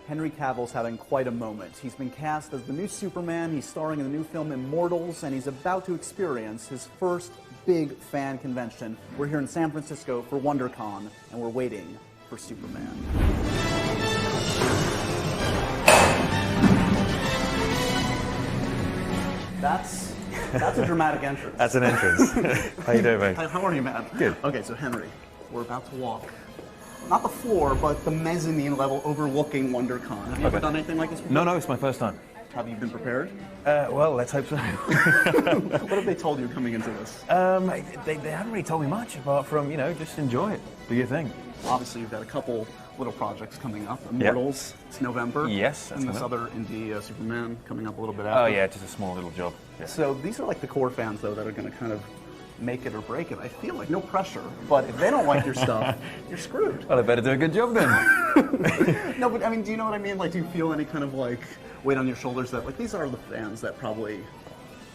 Henry Cavill's having quite a moment. He's been cast as the new Superman, he's starring in the new film Immortals, and he's about to experience his first big fan convention. We're here in San Francisco for WonderCon, and we're waiting for Superman. That's a dramatic entrance. That's an entrance. How you doing, mate? How are you, man? Good. Okay, so Henry, we're about to walk, not the floor, but the mezzanine level overlooking WonderCon. Have you ever done anything like this before? No, it's my first time. Have you been prepared? Well, let's hope so. What have they told you coming into this? They haven't really told me much apart from, just enjoy it. Do your thing. Obviously, you've got a couple little projects coming up. Immortals, it's November. Yes, that's and this coming other indie Superman coming up a little bit after. Oh, yeah, just a small little job. Yeah. So these are like the core fans, though, that are going to kind of make it or break it. I feel like no pressure, but if they don't like your stuff, you're screwed. Well, I better do a good job then. No, but I mean, do you know what I mean? Like, do you feel any kind of like weight on your shoulders that like these are the fans that probably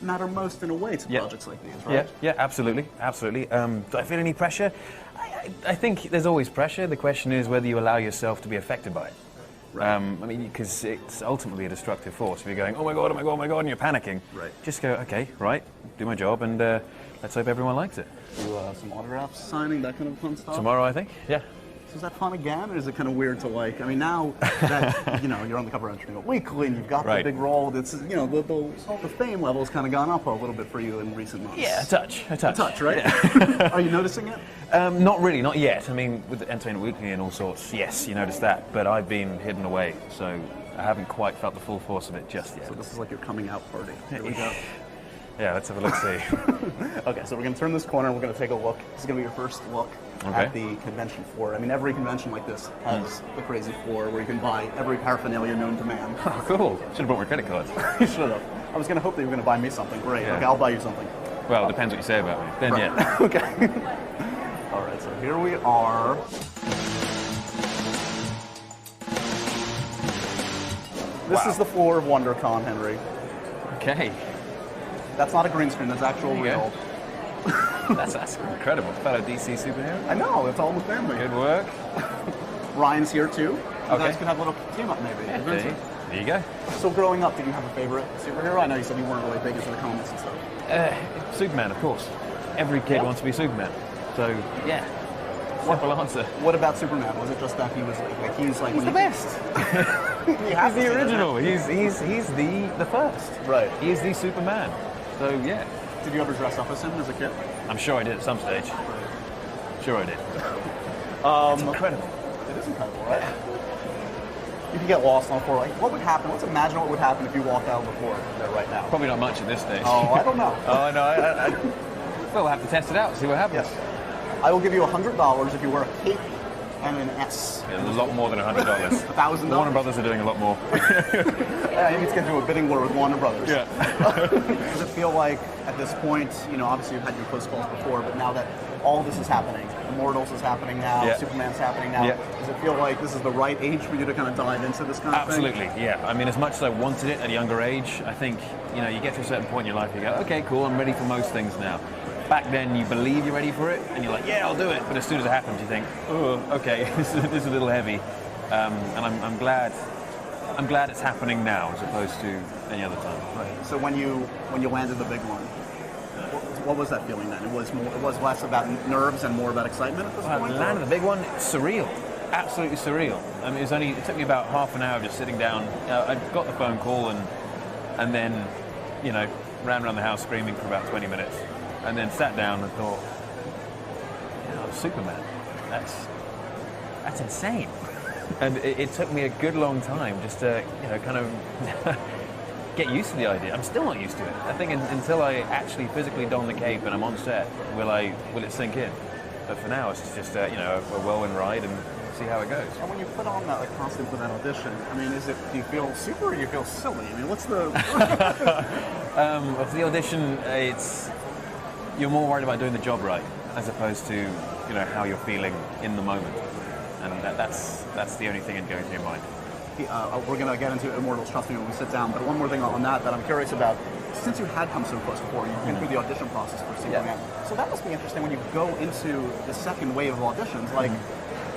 matter most in a way to projects like these, right? Yeah, absolutely. Do I feel any pressure? I think there's always pressure. The question is whether you allow yourself to be affected by it. Right. Because it's ultimately a destructive force. If you're going, oh my god, and you're panicking, right. Just go, okay, right, do my job, and let's hope everyone likes it. Do some autographs, signing, that kind of fun stuff? Tomorrow, I think, yeah. So is that fun again, or is it kind of weird to like, I mean, now that, you're on the cover of Entertainment Weekly, and you've got the big role, it's, the fame level's kind of gone up a little bit for you in recent months. Yeah, a touch. A touch, right? Yeah. Are you noticing it? Not really, not yet. I mean, with Entertainment Weekly and all sorts, yes, you notice that, but I've been hidden away, so I haven't quite felt the full force of it just yet. So this is like your coming out party. Here we go. Yeah, let's have a look-see. Okay, so we're going to turn this corner and we're going to take a look. This is going to be your first look at the convention floor. I mean, every convention like this has the crazy floor where you can buy every paraphernalia known to man. Oh, cool. Should have brought my credit cards. You should have. I was going to hope that you were going to buy me something. Great. Yeah. Okay, I'll buy you something. Well, it depends what you say about me. Then, right. yeah. Okay. All right, so here we are. This is the floor of WonderCon, Henry. Okay. That's not a green screen, that's actual real. That's incredible. Fellow DC superhero. I know, it's all in the family. Good work. Ryan's here too. You Okay. guys could have a little team up maybe. Yeah, there you go. So growing up, did you have a favorite superhero? I know you said you weren't really big into the comics and stuff. Superman, of course. Every kid wants to be Superman. So, yeah. Simple answer. What about Superman? Was it just that he was he's the best. He's the original. He's the first. Right. He's the Superman. So yeah. Did you ever dress up as him as a kid? I'm sure I did at some stage. Sure I did. It's incredible. It is incredible, right? You could get lost on the floor. Like, what would happen? Let's imagine what would happen if you walked out of the floor there right now. Probably not much at this stage. Oh, I don't know. Oh no. Well, we'll have to test it out. See what happens. Yes. I will give you $100 if you wear a cape and an S. Yeah, a lot more than $100. $1,000. Warner Brothers are doing a lot more. Yeah, you need to get into a bidding war with Warner Brothers. Yeah. Does it feel like, at this point, obviously you've had your close calls before, but now that all this is happening, Immortals is happening now, Superman's happening now, does it feel like this is the right age for you to kind of dive into this kind of thing? Absolutely, yeah. I mean, as much as I wanted it at a younger age, I think, you get to a certain point in your life, you go, okay, cool, I'm ready for most things now. Back then, you believe you're ready for it, and you're like, yeah, I'll do it. But as soon as it happens, you think, oh, okay, this is a little heavy. And I'm glad it's happening now as opposed to any other time. Right. So when you landed the big one, what was that feeling then? It was less about nerves and more about excitement at this point? Landed the big one, surreal, absolutely surreal. I mean, it took me about half an hour just sitting down. I got the phone call and then, ran around the house screaming for about 20 minutes. And then sat down and thought, Superman, that's insane. And it took me a good long time just to, kind of get used to the idea. I'm still not used to it. I think until I actually physically don the cape and I'm on set, will it sink in? But for now, it's just a whirlwind ride and see how it goes. And when you put on that costume for that audition, I mean, do you feel super or do you feel silly? I mean, what's the... For the audition, you're more worried about doing the job right, as opposed to how you're feeling in the moment, and that's the only thing going through your mind. We're going to get into Immortals, trust me, when we sit down. But one more thing on that I'm curious about. Since you had come so close before, you've been through the audition process for Superman. So that must be interesting when you go into the second wave of auditions. Like,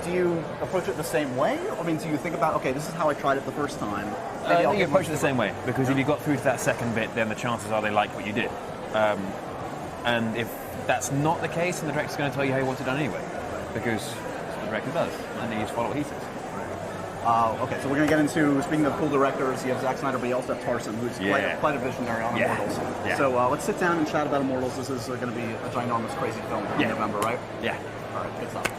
do you approach it the same way? I mean, do you think about, okay, this is how I tried it the first time. I think you approach it the same way, because if you got through to that second bit, then the chances are they like what you did. And if that's not the case, then the director's going to tell you how he wants it done anyway, because that's what the director does, and you just follow what he says. Okay, so we're going to get into, speaking of cool directors, you have Zack Snyder, but you also have Tarsem, who's quite a visionary on Immortals. Yeah. So let's sit down and chat about Immortals. This is going to be a ginormous, crazy film in November, right? Yeah. All right, good stuff.